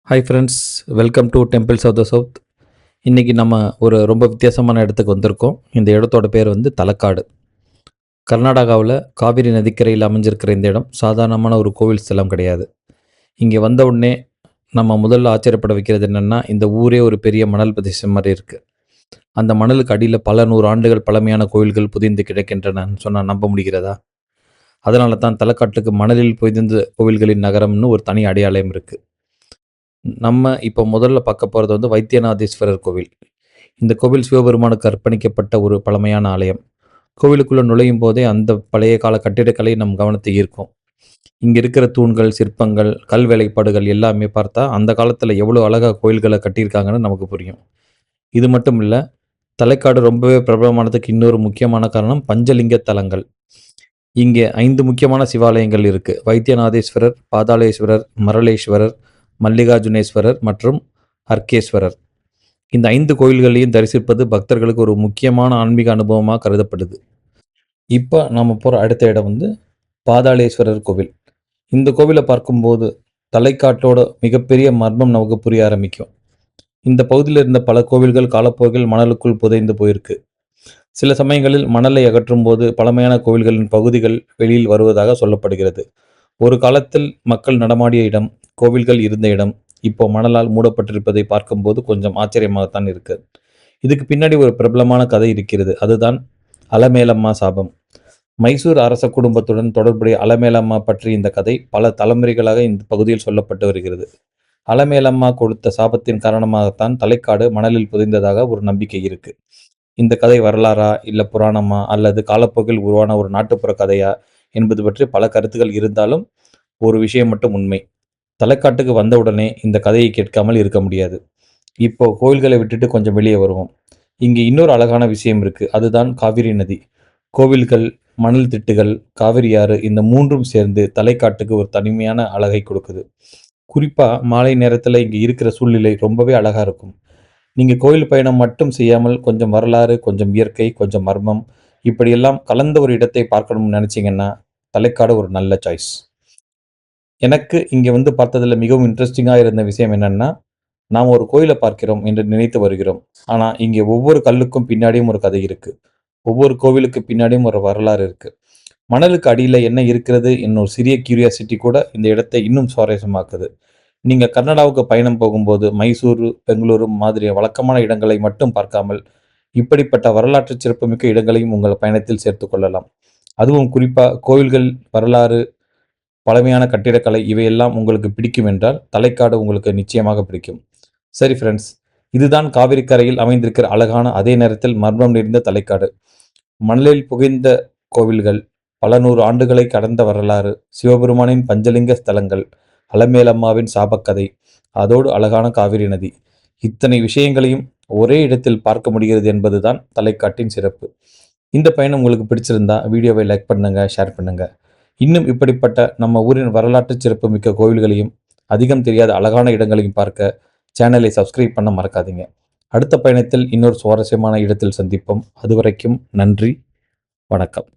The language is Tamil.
Hi friends, welcome to temples of the south. இன்றைக்கி நம்ம ஒரு ரொம்ப வித்தியாசமான இடத்துக்கு வந்திருக்கோம். இந்த இடத்தோட பேர் வந்து தலக்காடு. கர்நாடகாவில் காவிரி நதிக்கரையில் அமைஞ்சிருக்கிற இந்த இடம் சாதாரணமான ஒரு கோவில் ஸ்தலம் கிடையாது. இங்கே வந்த உடனே நம்ம முதல்ல ஆச்சரியப்பட வைக்கிறது என்னென்னா, இந்த ஊரே ஒரு பெரிய மணல் பிரதேசம் மாதிரி இருக்குது. அந்த மணலுக்கு அடியில் பல நூறு ஆண்டுகள் பழமையான கோவில்கள் புதைந்து கிடக்கின்றனன்னு சொன்னால் நம்ப முடிகிறதா? அதனால தான் தலக்காட்டுக்கு மணலில் புதைந்த கோவில்களின் நகரம்னு ஒரு தனி அடையாளம் இருக்குது. நம்ம இப்போ முதல்ல பார்க்க போகிறது வந்து வைத்தியநாதேஸ்வரர் கோவில். இந்த கோவில் சிவபெருமானுக்கு அர்ப்பணிக்கப்பட்ட ஒரு பழமையான ஆலயம். கோவிலுக்குள்ளே நுழையும் போதே அந்த பழைய கால கட்டிடக்கலை நம் கவனத்தை ஈர்க்கும். இங்கே இருக்கிற தூண்கள், சிற்பங்கள், கல் வேலைப்பாடுகள் எல்லாமே பார்த்தா அந்த காலத்தில் எவ்வளோ அழகாக கோயில்களை கட்டியிருக்காங்கன்னு நமக்கு புரியும். இது மட்டும் இல்லை, தலைக்காடு ரொம்பவே பிரபலமானதுக்கு இன்னொரு முக்கியமான காரணம் பஞ்சலிங்க தலங்கள். இங்கே 5 முக்கியமான சிவாலயங்கள் இருக்குது. வைத்தியநாதேஸ்வரர், பாதாளேஸ்வரர், மரளேஸ்வரர், மல்லிகார்ஜுனேஸ்வரர் மற்றும் அர்க்கேஸ்வரர். இந்த 5 கோயில்களையும் தரிசிப்பது பக்தர்களுக்கு ஒரு முக்கியமான ஆன்மீக அனுபவமாக கருதப்படுது. இப்போ நாம் போகிற அடுத்த இடம் வந்து பாதாளேஸ்வரர் கோவில். இந்த கோவிலை பார்க்கும்போது தலைக்காட்டோட மிகப்பெரிய மர்மம் நமக்கு புரிய ஆரம்பிக்கும். இந்த பகுதியில் இருந்த பல கோவில்கள் காலப்போக்கில் மணலுக்குள் புதைந்து போயிருக்கு. சில சமயங்களில் மணலை அகற்றும் போது பழமையான கோவில்களின் பகுதிகள் வெளியில் வருவதாக சொல்லப்படுகிறது. ஒரு காலத்தில் மக்கள் நடமாடிய இடம், கோவில்கள் இருந்த இடம் இப்போ மணலால் மூடப்பட்டிருப்பதை பார்க்கும்போது கொஞ்சம் ஆச்சரியமாகத்தான் இருக்கு. இதுக்கு பின்னாடி ஒரு பிரபலமான கதை இருக்கிறது. அதுதான் அலமேலம்மா சாபம். மைசூர் அரச குடும்பத்துடன் தொடர்புடைய அலமேலம்மா பற்றி இந்த கதை பல தலைமுறைகளாக இந்த பகுதியில் சொல்லப்பட்டு வருகிறது. அலமேலம்மா கொடுத்த சாபத்தின் காரணமாகத்தான் தலைக்காடு மணலில் புதைந்ததாக ஒரு நம்பிக்கை இருக்கு. இந்த கதை வரலாறா, இல்லை புராணமா, அல்லது காலப்போக்கில் உருவான ஒரு நாட்டுப்புற கதையா என்பது பற்றி பல கருத்துக்கள் இருந்தாலும் ஒரு விஷயம் மட்டும் உண்மை. தலைக்காட்டுக்கு வந்தவுடனே இந்த கதையை கேட்காமல் இருக்க முடியாது. இப்போ கோயில்களை விட்டுட்டு கொஞ்சம் வெளியே வருவோம். இங்கே இன்னொரு அழகான விஷயம் இருக்கு. அதுதான் காவிரி நதி. கோவில்கள், மணல் திட்டுகள், காவிரி ஆறு, இந்த மூன்றும் சேர்ந்து தலைக்காட்டுக்கு ஒரு தனிமையான அழகை கொடுக்குது. குறிப்பா மாலை நேரத்தில் இங்கே இருக்கிற சூழ்நிலை ரொம்பவே அழகா இருக்கும். நீங்க கோயில் பயணம் மட்டும் செய்யாமல் கொஞ்சம் வரலாறு, கொஞ்சம் இயற்கை, கொஞ்சம் மர்மம், இப்படியெல்லாம் கலந்த ஒரு இடத்தை பார்க்கணும்னு நினைச்சீங்கன்னா தலைக்காடு ஒரு நல்ல சாய்ஸ். எனக்கு இங்கே வந்து பார்த்ததுல மிகவும் இன்ட்ரெஸ்டிங்காக இருந்த விஷயம் என்னன்னா, நாம் ஒரு கோயிலை பார்க்கிறோம் என்று நினைத்து வருகிறோம். ஆனால் இங்கே ஒவ்வொரு கல்லுக்கும் பின்னாடியும் ஒரு கதை இருக்கு. ஒவ்வொரு கோவிலுக்கு பின்னாடியும் ஒரு வரலாறு இருக்கு. மணலுக்கு அடியில் என்ன இருக்கிறது என்னும் சிறிய கியூரியாசிட்டி கூட இந்த இடத்தை இன்னும் சுவாரஸ்யமாக்குது. நீங்கள் கர்நாடகாவுக்கு பயணம் போகும்போது மைசூரு, பெங்களூரு மாதிரி வழக்கமான இடங்களை மட்டும் பார்க்காமல் இப்படிப்பட்ட வரலாற்று சிறப்புமிக்க இடங்களையும் உங்கள் பயணத்தில் சேர்த்து கொள்ளலாம். அதுவும் குறிப்பாக கோவில்கள், வரலாறு, பழமையான கட்டிடக்கலை இவையெல்லாம் உங்களுக்கு பிடிக்கும் என்றால் தலைக்காடு உங்களுக்கு நிச்சயமாக பிடிக்கும். சரி ஃப்ரெண்ட்ஸ், இதுதான் காவிரி கரையில் அமைந்திருக்கிற அழகான அதே நேரத்தில் மர்மம் நிறைந்த தலைக்காடு. மணலில் புகைந்த கோவில்கள், பல நூறு ஆண்டுகளை கடந்த வரலாறு, சிவபெருமானின் பஞ்சலிங்க ஸ்தலங்கள், அலமேலம்மாவின் சாபக்கதை, அதோடு அழகான காவிரி நதி, இத்தனை விஷயங்களையும் ஒரே இடத்தில் பார்க்க முடிகிறது என்பதுதான் தலைக்காட்டின் சிறப்பு. இந்த பயணம் உங்களுக்கு பிடிச்சிருந்தா வீடியோவை லைக் பண்ணுங்க, ஷேர் பண்ணுங்க. இன்னும் இப்படிப்பட்ட நம்ம ஊரின் வரலாற்று சிறப்புமிக்க கோவில்களையும் அதிகம் தெரியாத அழகான இடங்களையும் பார்க்க சேனலை சப்ஸ்கிரைப் பண்ண மறக்காதீங்க. அடுத்த பயணத்தில் இன்னொரு சுவாரஸ்யமான இடத்தில் சந்திப்போம். அதுவரைக்கும் நன்றி, வணக்கம்.